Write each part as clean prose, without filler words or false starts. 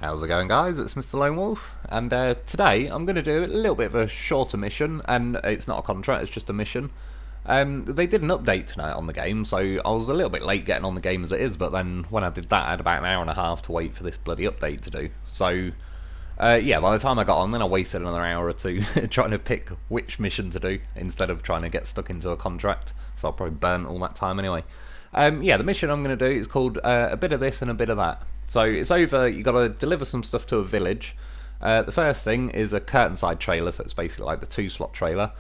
How's it going, guys? It's Mr. Lone Wolf, and today I'm going to do a little bit of a shorter mission, and it's not a contract, it's just a mission. They did an update tonight on the game, so I was a little bit late getting on the game as it is, but then when I did that I had about an hour and a half to wait for this bloody update to do. So, yeah, by the time I got on, then I wasted another hour or two trying to pick which mission to do, instead of trying to get stuck into a contract, so I probably burnt all that time anyway. Yeah, the mission I'm going to do is called a bit of this and a bit of that. So it's over, you've got to deliver some stuff to a village. The first thing is a curtain side trailer, so it's basically like the 2-slot trailer.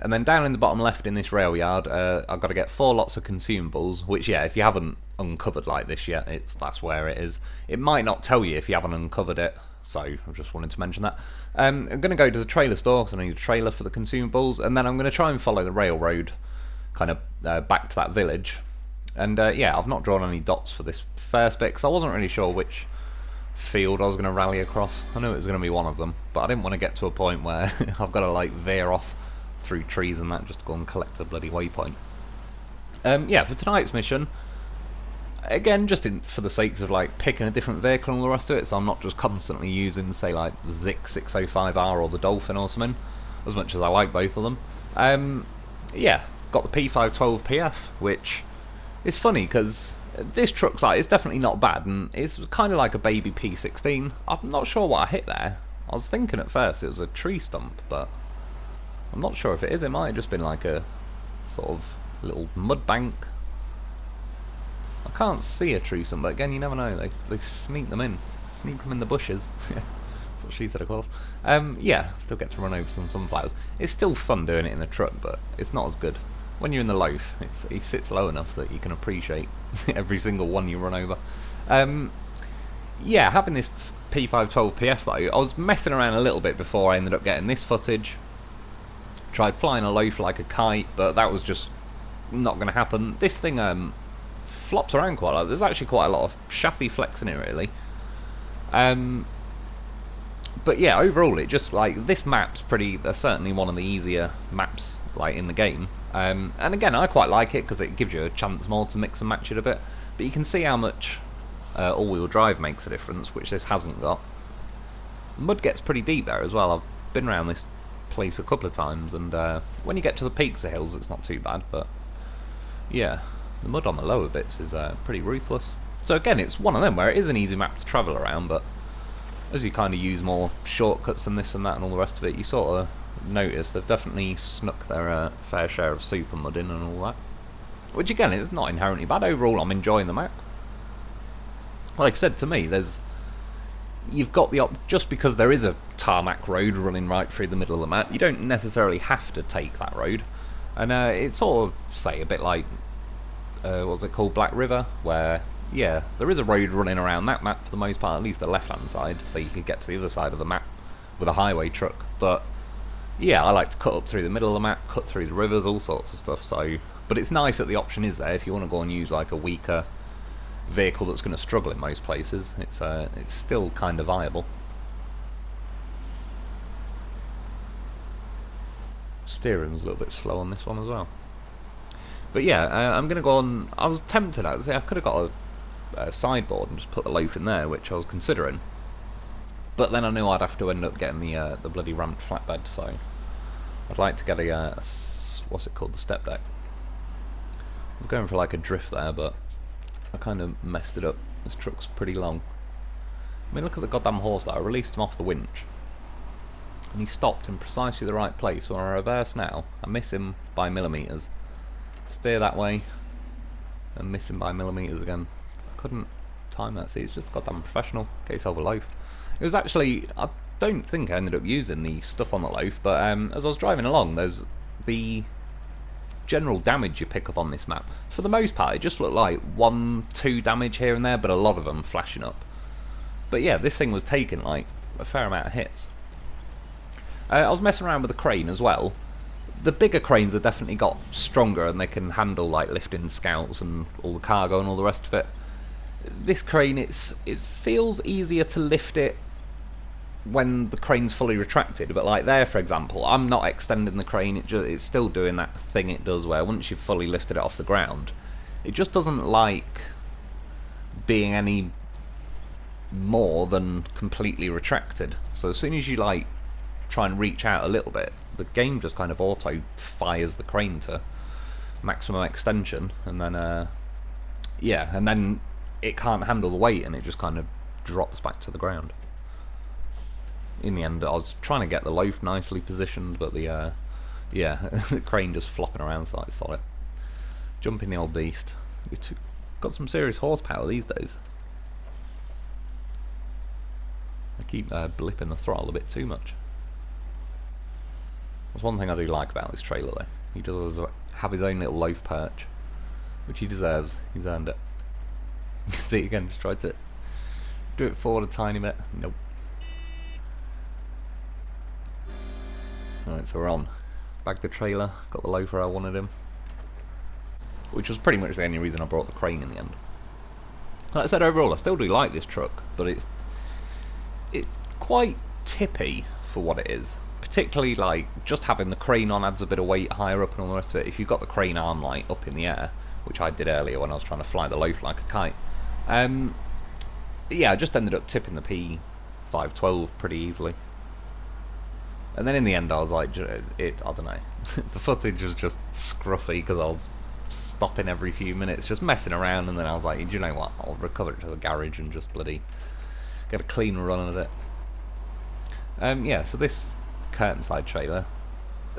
And then down in the bottom left in this rail yard, I've got to get 4 lots of consumables, which, yeah, if you haven't uncovered like this yet, that's where it is. It might not tell you if you haven't uncovered it, so I just wanted to mention that. I'm going to go to the trailer store, because I need a trailer for the consumables, and then I'm going to try and follow the railroad kind of back to that village. And yeah, I've not drawn any dots for this first bit, because I wasn't really sure which field I was going to rally across. I knew it was going to be one of them, but I didn't want to get to a point where I've got to like veer off through trees and that just to go and collect a bloody waypoint. Yeah, for tonight's mission, again, just for the sakes of like picking a different vehicle and all the rest of it, so I'm not just constantly using, say, like the Zik 605R or the Dolphin or something, as much as I like both of them. Yeah, got the P512 PF, which is funny because this truck's like, it's definitely not bad, and it's kind of like a baby P16. I'm not sure what I hit there. I was thinking at first it was a tree stump, but I'm not sure if it is. It might have just been like a sort of little mud bank. I can't see a tree stump, but again, you never know. They sneak them in the bushes. That's what she said, of course. Yeah, still get to run over some sunflowers. It's still fun doing it in a truck, but it's not as good. When you're in the loaf, it sits low enough that you can appreciate every single one you run over. Yeah, having this P512 PF though, I was messing around a little bit before I ended up getting this footage. Tried flying a loaf like a kite, but that was just not going to happen. This thing flops around quite a lot. There's actually quite a lot of chassis flex in it, really. But yeah, overall, it just, like, this map's certainly one of the easier maps, like, in the game. And again, I quite like it because it gives you a chance more to mix and match it a bit. But you can see how much all-wheel drive makes a difference, which this hasn't got. The mud gets pretty deep there as well. I've been around this place a couple of times, and when you get to the peaks of hills, it's not too bad. But yeah, the mud on the lower bits is pretty ruthless. So again, it's one of them where it is an easy map to travel around, but as you kind of use more shortcuts and this and that and all the rest of it, you sort of notice they've definitely snuck their fair share of super mud in and all that. Which again, it's not inherently bad. Overall, I'm enjoying the map. Like I said, to me, you've got the just because there is a tarmac road running right through the middle of the map, you don't necessarily have to take that road. And it's sort of, say, a bit like, what's it called, Black River, where, yeah, there is a road running around that map for the most part, at least the left-hand side, so you could get to the other side of the map with a highway truck. But yeah, I like to cut up through the middle of the map, cut through the rivers, all sorts of stuff. So, but it's nice that the option is there if you want to go and use like a weaker vehicle that's going to struggle in most places. It's still kind of viable. Steering's a little bit slow on this one as well. But yeah, I'm going to go on. I was tempted, I could have got a sideboard and just put the loaf in there, which I was considering. But then I knew I'd have to end up getting the bloody ramped flatbed, so I'd like to get a what's it called, the step deck. I was going for like a drift there, but I kind of messed it up. This truck's pretty long. I mean, look at the goddamn horse there. I released him off the winch, and he stopped in precisely the right place. When I reverse now, I miss him by millimetres. Steer that way, and miss him by millimetres again. I couldn't time that. See, it's just goddamn professional. Get yourself a loaf. It was actually, I don't think I ended up using the stuff on the loaf, but as I was driving along, there's the general damage you pick up on this map. For the most part, it just looked like 1-2 damage here and there, but a lot of them flashing up. But yeah, this thing was taking like a fair amount of hits. I was messing around with the crane as well. The bigger cranes have definitely got stronger, and they can handle like lifting scouts and all the cargo and all the rest of it. This crane, it feels easier to lift it when the crane's fully retracted, but like there, for example, I'm not extending the crane, it's still doing that thing it does where once you've fully lifted it off the ground, it just doesn't like being any more than completely retracted. So as soon as you like try and reach out a little bit, the game just kind of auto fires the crane to maximum extension, and then yeah, and then it can't handle the weight and it just kind of drops back to the ground. In the end, I was trying to get the loaf nicely positioned, but the yeah, the crane just flopping around, so I saw it. Jumping the old beast. It's got some serious horsepower these days. I keep blipping the throttle a bit too much. That's one thing I do like about this trailer though. He does have his own little loaf perch, which he deserves. He's earned it. See, again, just tried to do it forward a tiny bit. Nope. Alright, so we're on. Bagged the trailer, got the loaf where I wanted him. Which was pretty much the only reason I brought the crane in the end. Like I said, overall, I still do like this truck, but it's quite tippy for what it is. Particularly, like, just having the crane on adds a bit of weight higher up and all the rest of it. If you've got the crane arm, like, up in the air, which I did earlier when I was trying to fly the loaf like a kite. Yeah, I just ended up tipping the P512 pretty easily. And then in the end I was like, I don't know, the footage was just scruffy because I was stopping every few minutes, just messing around, and then I was like, do you know what, I'll recover it to the garage and just bloody get a clean run at it. Yeah, so this curtain side trailer,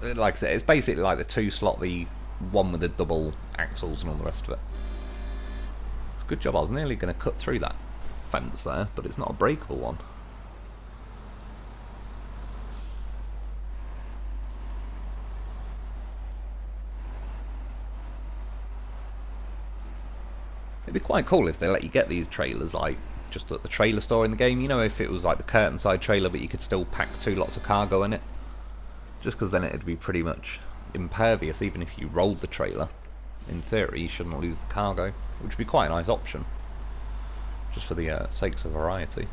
like I said, it's basically like the 2-slot, the one with the double axles and all the rest of it. It's a good job. I was nearly going to cut through that fence there, but it's not a breakable one. It'd be quite cool if they let you get these trailers like just at the trailer store in the game, you know, if it was like the curtain side trailer but you could still pack 2 lots of cargo in it, just because then it'd be pretty much impervious even if you rolled the trailer. In theory you shouldn't lose the cargo, which would be quite a nice option, just for the sakes of variety.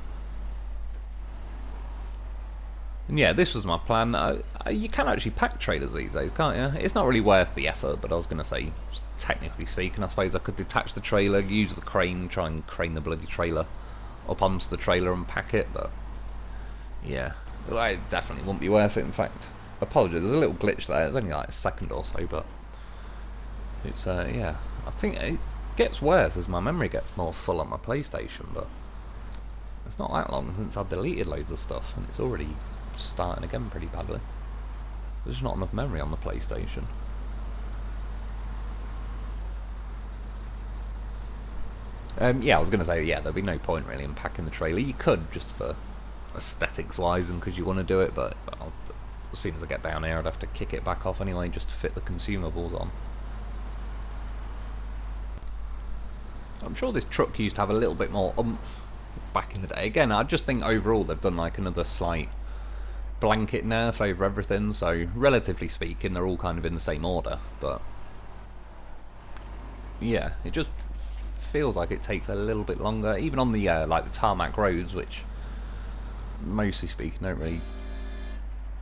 And yeah, this was my plan. You can actually pack trailers these days, can't you? It's not really worth the effort, but I was going to say, technically speaking, I suppose I could detach the trailer, use the crane, try and crane the bloody trailer up onto the trailer and pack it, but yeah, it definitely wouldn't be worth it. In fact, apologies, there's a little glitch there. It's only like a second or so, but it's yeah, I think it gets worse as my memory gets more full on my PlayStation, but it's not that long since I deleted loads of stuff and it's already starting again pretty badly. There's just not enough memory on the PlayStation. Yeah, I was going to say, yeah, there'd be no point really in packing the trailer. You could, just for aesthetics wise and because you want to do it, but as soon as I get down here I'd have to kick it back off anyway just to fit the consumables on. I'm sure this truck used to have a little bit more oomph back in the day. Again, I just think overall they've done like another slight blanket nerf over everything, so relatively speaking they're all kind of in the same order, but yeah, it just feels like it takes a little bit longer, even on the like the tarmac roads, which mostly speaking don't really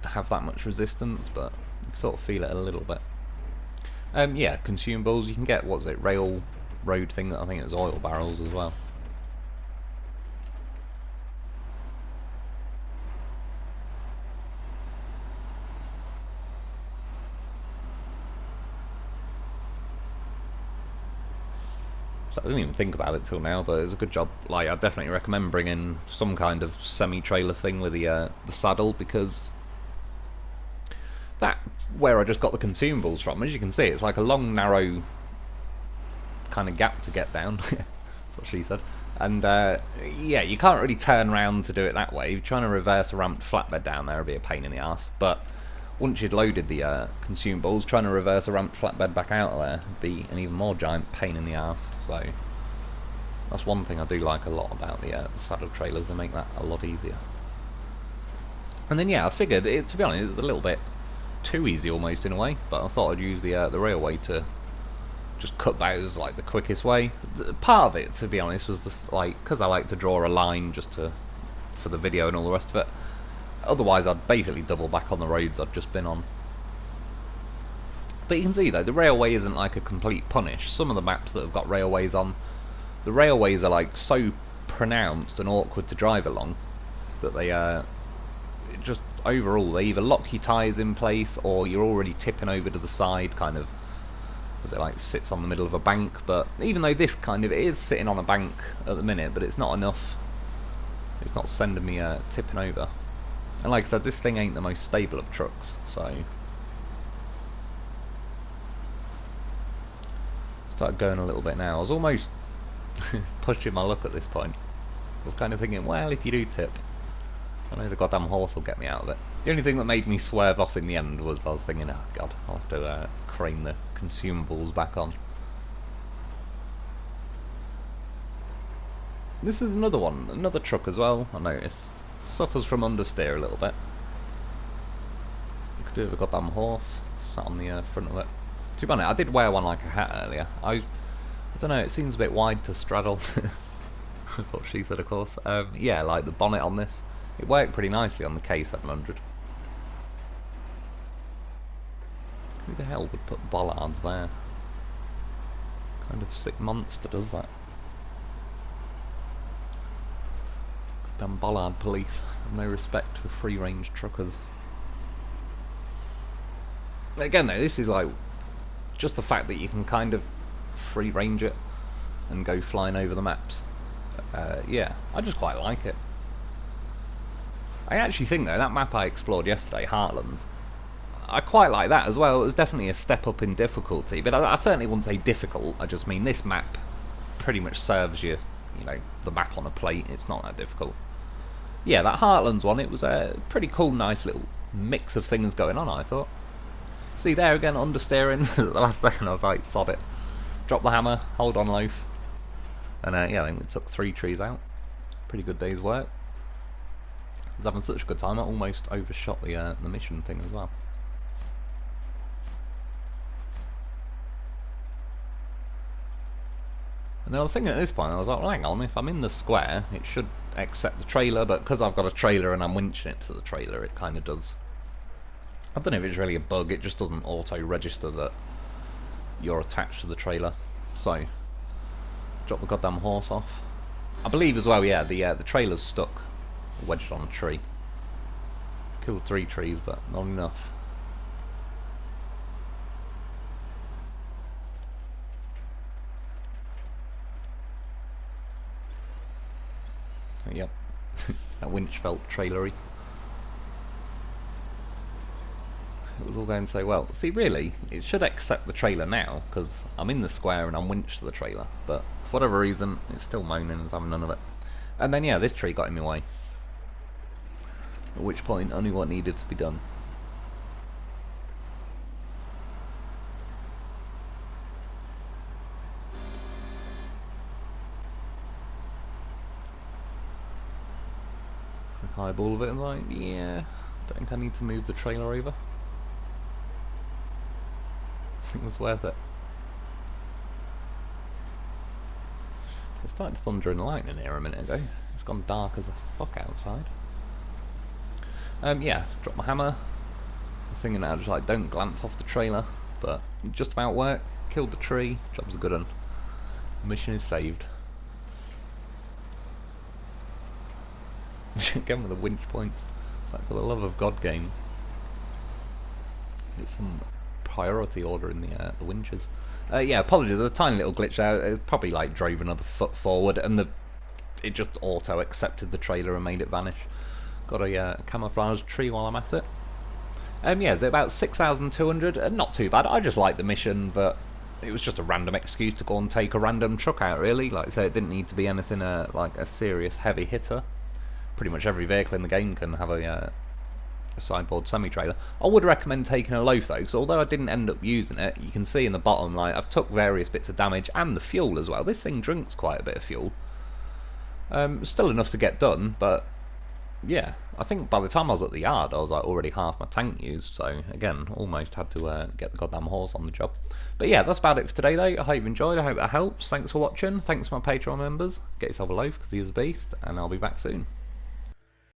have that much resistance, but you can sort of feel it a little bit. Yeah, consumables, you can get, what was it, railroad thing, that I think it was oil barrels as well. So I didn't even think about it till now, but it's a good job. Like, I definitely recommend bringing some kind of semi-trailer thing with the saddle, because that, where I just got the consumables from, as you can see, it's like a long, narrow kind of gap to get down. That's what she said. And yeah, you can't really turn around to do it that way. Trying to reverse a ramped flatbed down there would be a pain in the ass. But once you'd loaded the consumables, trying to reverse a ramped flatbed back out of there would be an even more giant pain in the ass. So that's one thing I do like a lot about the saddle trailers. They make that a lot easier. And then yeah, I figured, to be honest, it was a little bit too easy almost in a way, but I thought I'd use the railway to just cut those like the quickest way. Part of it, to be honest, was just like, because I like to draw a line just for the video and all the rest of it. Otherwise I'd basically double back on the roads I'd just been on. But you can see though, the railway isn't like a complete punish. Some of the maps that have got railways on, the railways are like so pronounced and awkward to drive along that they just overall they either lock your tyres in place or you're already tipping over to the side, kind of as it like sits on the middle of a bank. But even though this kind of is sitting on a bank at the minute, but it's not enough. It's not sending me tipping over. And like I said, this thing ain't the most stable of trucks, so started going a little bit now. I was almost pushing my luck at this point. I was kind of thinking, well, if you do tip, I know the goddamn horse will get me out of it. The only thing that made me swerve off in the end was I was thinking, oh god, I'll have to crane the consumables back on. This is another one, another truck as well, I noticed. Suffers from understeer a little bit. You could do with a goddamn horse sat on the front of it. To be honest, I did wear one like a hat earlier. I don't know, it seems a bit wide to straddle. That's what she said, of course. Yeah, like the bonnet on this. It worked pretty nicely on the K700. Who the hell would put bollards there? Kind of sick monster does that. Damn bollard police. No respect for free range truckers. Again though, this is like just the fact that you can kind of free range it and go flying over the maps. Yeah, I just quite like it. I actually think though, that map I explored yesterday, Heartlands, I quite like that as well. It was definitely a step up in difficulty, but I certainly wouldn't say difficult. I just mean this map pretty much serves you, you know, the map on a plate. It's not that difficult. Yeah, that Heartlands one, it was a pretty cool, nice little mix of things going on, I thought. See there again, understeering. The last second I was like, sod it. Drop the hammer, hold on loaf. And yeah, I think we took 3 trees out. Pretty good day's work. I was having such a good time, I almost overshot the mission thing as well. And I was thinking at this point, I was like, well, hang on, if I'm in the square, it should accept the trailer, but because I've got a trailer and I'm winching it to the trailer, it kind of does. I don't know if it's really a bug, it just doesn't auto-register that you're attached to the trailer. So, drop the goddamn horse off. I believe as well, yeah, the trailer's stuck, wedged on a tree. Killed 3 trees, but not enough. Yep, that winch felt trailery. It was all going so well. See, really, it should accept the trailer now, because I'm in the square and I'm winched to the trailer, but for whatever reason, it's still moaning and it's having none of it. And then, yeah, this tree got in my way. At which point, only what needed to be done. Quick eyeball of it, and like, yeah, don't think I need to move the trailer over. It was worth it. It started thundering and lightning here a minute ago. It's gone dark as a fuck outside. Yeah, dropped my hammer. I was thinking now, just like, don't glance off the trailer, but it just about worked. Killed the tree. Job's a good one. Mission is saved. Again with the winch points. It's like, for the love of God game. Get some priority order in the winches. Yeah, apologies, there's a tiny little glitch out. It probably like drove another foot forward and it just auto accepted the trailer and made it vanish. Got a camouflage tree while I'm at it. Yeah, it's about 6,200, not too bad. I just liked the mission, but it was just a random excuse to go and take a random truck out, really. Like I say, it didn't need to be anything like a serious heavy hitter. Pretty much every vehicle in the game can have a sideboard semi-trailer. I would recommend taking a loaf though, because although I didn't end up using it, you can see in the bottom, like, I've took various bits of damage and the fuel as well. This thing drinks quite a bit of fuel. Still enough to get done, but yeah, I think by the time I was at the yard, I was like already half my tank used, so again, almost had to get the goddamn horse on the job. But yeah, that's about it for today though. I hope you enjoyed, I hope that helps. Thanks for watching, thanks to my Patreon members. Get yourself a loaf, because he is a beast, and I'll be back soon.